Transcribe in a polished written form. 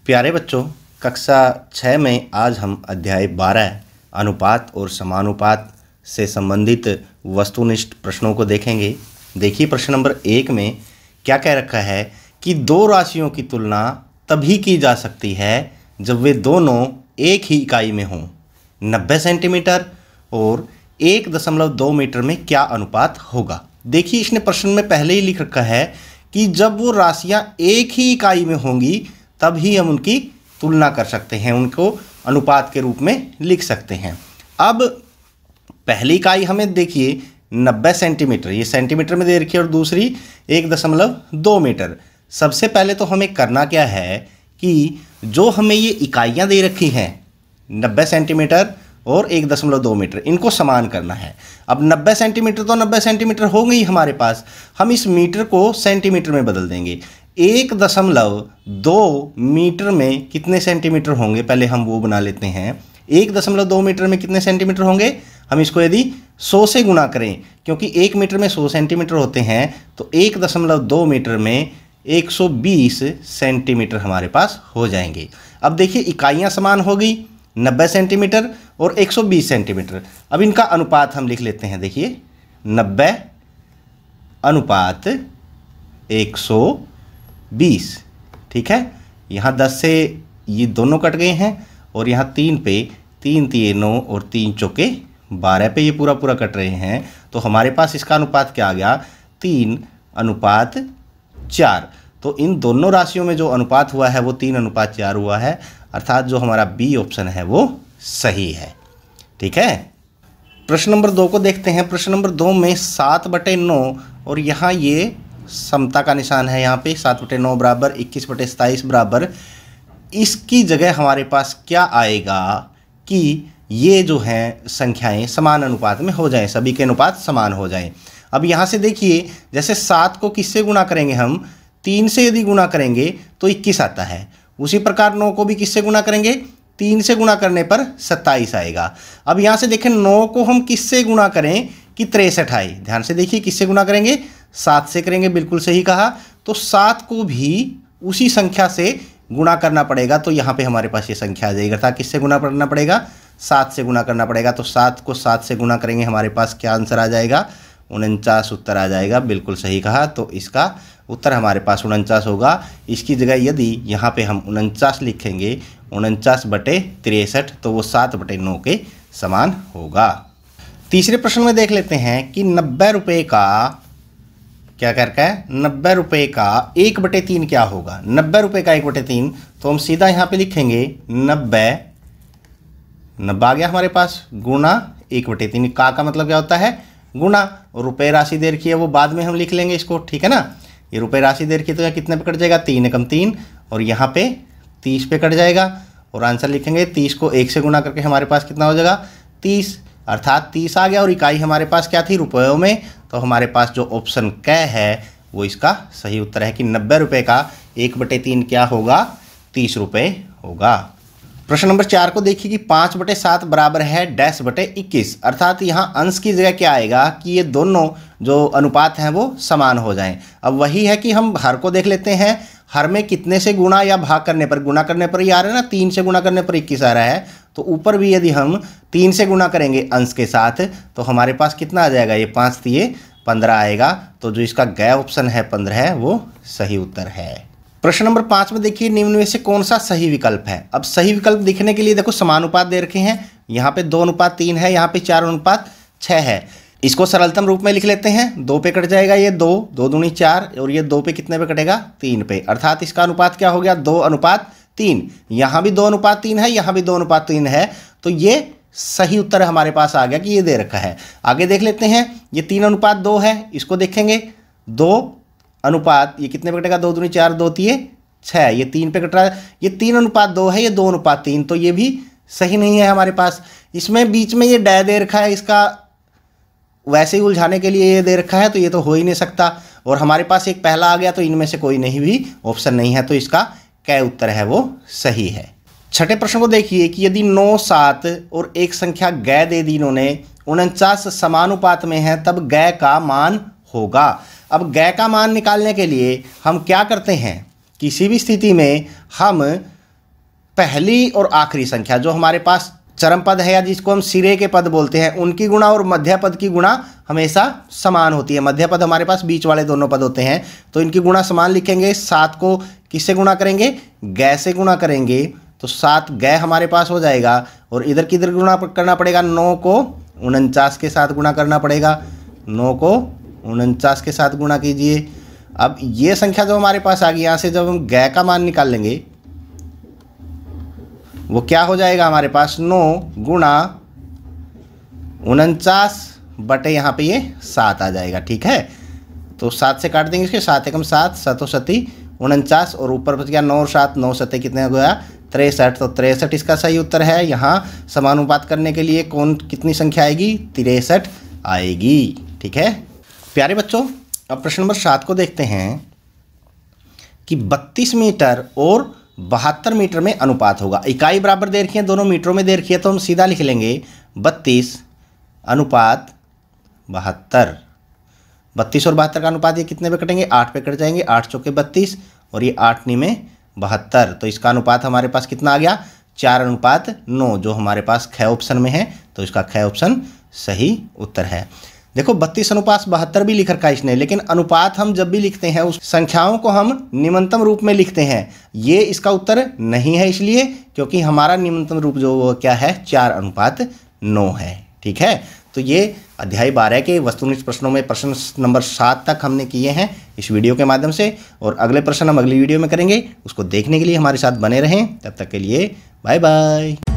प्यारे बच्चों, कक्षा 6 में आज हम अध्याय 12 अनुपात और समानुपात से संबंधित वस्तुनिष्ठ प्रश्नों को देखेंगे। देखिए प्रश्न नंबर 1 में क्या कह रखा है कि दो राशियों की तुलना तभी की जा सकती है जब वे दोनों एक ही इकाई में हों। 90 सेंटीमीटर और 1.2 मीटर में क्या अनुपात होगा। देखिए इसने प्रश्न में पहले ही लिख रखा है कि जब वो राशियां एक ही इकाई में होंगी तब ही हम उनकी तुलना कर सकते हैं, उनको अनुपात के रूप में लिख सकते हैं। अब पहली इकाई हमें देखिए 90 सेंटीमीटर, ये सेंटीमीटर में दे रखी है, और दूसरी 1.2 मीटर। सबसे पहले तो हमें करना क्या है कि जो हमें ये इकाइयाँ दे रखी हैं 90 सेंटीमीटर और 1.2 मीटर, इनको समान करना है। अब 90 सेंटीमीटर तो 90 सेंटीमीटर हो गई हमारे पास, हम इस मीटर को सेंटीमीटर में बदल देंगे। 1.2 मीटर में कितने सेंटीमीटर होंगे, पहले हम वो बना लेते हैं। 1.2 मीटर में कितने सेंटीमीटर होंगे, हम इसको यदि 100 से गुणा करें, क्योंकि 1 मीटर में 100 सेंटीमीटर होते हैं, तो 1.2 मीटर में 120 सेंटीमीटर हमारे पास हो जाएंगे। अब देखिए इकाइयाँ समान हो गई, 90 सेंटीमीटर और 120 सेंटीमीटर। अब इनका अनुपात हम लिख लेते हैं। देखिए 90 अनुपात 120, ठीक है। यहाँ 10 से ये दोनों कट गए हैं और यहाँ 3 पे 3 3 9 और 3 चौके 12 पे ये पूरा कट रहे हैं, तो हमारे पास इसका अनुपात क्या आ गया, 3:4। तो इन दोनों राशियों में जो अनुपात हुआ है वो 3:4 हुआ है, अर्थात जो हमारा बी ऑप्शन है वो सही है, ठीक है। प्रश्न नंबर 2 को देखते हैं। प्रश्न नंबर 2 में 7/9 और यहाँ ये समता का निशान है, यहाँ पे 7/9 बराबर 21/27 बराबर, इसकी जगह हमारे पास क्या आएगा कि ये जो हैं संख्याएं समान अनुपात में हो जाएं, सभी के अनुपात समान हो जाएं। अब यहाँ से देखिए, जैसे 7 को किससे गुणा करेंगे, हम 3 से यदि गुणा करेंगे तो 21 आता है। उसी प्रकार 9 को भी किससे गुणा करेंगे, 3 से गुणा करने पर 27 आएगा। अब यहाँ से देखें 9 को हम किससे गुणा करें कि 63 आए। ध्यान से देखिए किससे गुणा करेंगे, 7 से करेंगे, बिल्कुल सही कहा। तो 7 को भी उसी संख्या से गुणा करना पड़ेगा, तो यहाँ पे हमारे पास ये संख्या आ जाएगी। अर्थात किससे गुणा करना पड़ेगा, 7 से गुणा करना पड़ेगा। तो 7 को 7 से गुणा करेंगे, हमारे पास क्या आंसर आ जाएगा, 49 उत्तर आ जाएगा। बिल्कुल सही कहा, तो इसका उत्तर हमारे पास 49 होगा। इसकी जगह यदि यहाँ पे हम 49 लिखेंगे, 49/63, तो वो 7/9 के समान होगा। तीसरे प्रश्न में देख लेते हैं कि 90 रुपये का क्या करके है, 90 रुपये का 1/3 क्या होगा। 90 रुपये का 1/3, तो हम सीधा यहाँ पे लिखेंगे 90 आ गया हमारे पास, गुणा 1/3। का मतलब क्या होता है, गुणा। और रुपये राशि दे रखी है वो बाद में हम लिख लेंगे इसको, ठीक है ना। ये रुपये राशि दे रखी है तो यहाँ कितने पे कट जाएगा, 3 एकम 3, और यहाँ पे 30 पे कट जाएगा। और आंसर लिखेंगे 30 को 1 से गुणा करके हमारे पास कितना हो जाएगा, 30, अर्थात 30 आ गया। और इकाई हमारे पास क्या थी, रुपयों में, तो हमारे पास जो ऑप्शन क है वो इसका सही उत्तर है कि 90 रुपये का 1/3 क्या होगा, 30 रुपये होगा। प्रश्न नंबर 4 को देखिए कि 5/7 बराबर है -21, अर्थात यहाँ अंश की जगह क्या आएगा कि ये दोनों जो अनुपात हैं वो समान हो जाएं। अब वही है कि हम हर को देख लेते हैं, हर में कितने से गुणा या भाग करने पर, गुणा करने पर ही आ रहा है ना, 3 से गुणा करने पर 21 आ रहा है। तो ऊपर भी यदि हम 3 से गुणा करेंगे अंश के साथ, तो हमारे पास कितना आ जाएगा, ये 5 × 15 आएगा। तो जो इसका ग ऑप्शन है 15 है वो सही उत्तर है। प्रश्न नंबर 5 में देखिए निम्न में से कौन सा सही विकल्प है। अब सही विकल्प दिखने के लिए देखो समानुपात दे रखे हैं, यहाँ पे 2:3 है, यहाँ पे 4:6 है। इसको सरलतम रूप में लिख लेते हैं। 2 पे कट जाएगा ये 2, 2 दूनी 4, और ये 2 पे कितने पे कटेगा, 3 पे, अर्थात इसका अनुपात क्या हो गया, 2:3। यहाँ भी 2:3 है, यहाँ भी 2:3 है, तो ये सही उत्तर हमारे पास आ गया कि ये दे रखा है। आगे देख लेते हैं, ये 3:2 है, इसको देखेंगे 2 अनुपात, ये कितने पे कटेगा, 2 दूनी 4, 2 3 6, ये 3 पे कट रहा है। ये 3:2 है, ये 2:3, तो ये भी सही नहीं है हमारे पास। इसमें बीच में ये डै दे रखा है, इसका वैसे ही उलझाने के लिए ये दे रखा है, तो ये तो हो ही नहीं सकता। और हमारे पास एक पहला आ गया, तो इनमें से कोई नहीं भी ऑप्शन नहीं है, तो इसका क्या उत्तर है वो सही है। छठे प्रश्न को देखिए कि यदि 9, 7 और एक संख्या ग दे दी इन्होंने, 49 समानुपात में है, तब ग का मान होगा। अब ग का मान निकालने के लिए हम क्या करते हैं, किसी भी स्थिति में हम पहली और आखिरी संख्या जो हमारे पास चरम पद है या जिसको हम सिरे के पद बोलते हैं, उनकी गुणा और मध्य पद की गुणा हमेशा समान होती है। मध्य पद हमारे पास बीच वाले दोनों पद होते हैं, तो इनकी गुणा समान लिखेंगे। 7 को किससे गुणा करेंगे? गै से गुणा करेंगे, तो 7 गै हमारे पास हो जाएगा। और इधर किधर गुणा करना पड़ेगा? 9 को 49 के साथ गुणा करना पड़ेगा। 9 को 49 के साथ गुणा कीजिए। अब ये संख्या जो हमारे पास आ गई, यहाँ से जब हम गै का मान निकाल लेंगे वो क्या हो जाएगा हमारे पास? 9 गुणा 49 बटे यहाँ पे ये 7 आ जाएगा। ठीक है, तो 7 से काट देंगे इसके, 7 एकम 7, 7 सती 49 और ऊपर बच गया 9 और 7, 9 सते कितने हो गया? 63। तो 63 इसका सही उत्तर है। यहाँ समानुपात करने के लिए कितनी संख्या आएगी? 63 आएगी। ठीक है प्यारे बच्चों, अब प्रश्न नंबर 7 को देखते हैं कि 32 मीटर और 72 मीटर में अनुपात होगा। इकाई बराबर दे रखी है, दोनों मीटरों में दे रखी है, तो हम सीधा लिख लेंगे 32 अनुपात 72। 32 और 72 का अनुपात ये कितने पे कटेंगे? 8 पे कट जाएंगे। 8 चौके 32 और ये 8 नी में 72, तो इसका अनुपात हमारे पास कितना आ गया? 4:9, जो हमारे पास ख ऑप्शन में है, तो इसका ख ऑप्शन सही उत्तर है। देखो 32 अनुपात 72 भी लिख रखा है इसने, लेकिन अनुपात हम जब भी लिखते हैं उस संख्याओं को हम निम्नतम रूप में लिखते हैं। ये इसका उत्तर नहीं है, इसलिए क्योंकि हमारा निम्नतम रूप जो वो क्या है? 4:9 है। ठीक है, तो ये अध्याय 12 के वस्तुनिष्ठ प्रश्नों में प्रश्न नंबर 7 तक हमने किए हैं इस वीडियो के माध्यम से, और अगले प्रश्न हम अगली वीडियो में करेंगे। उसको देखने के लिए हमारे साथ बने रहें। तब तक के लिए बाय बाय।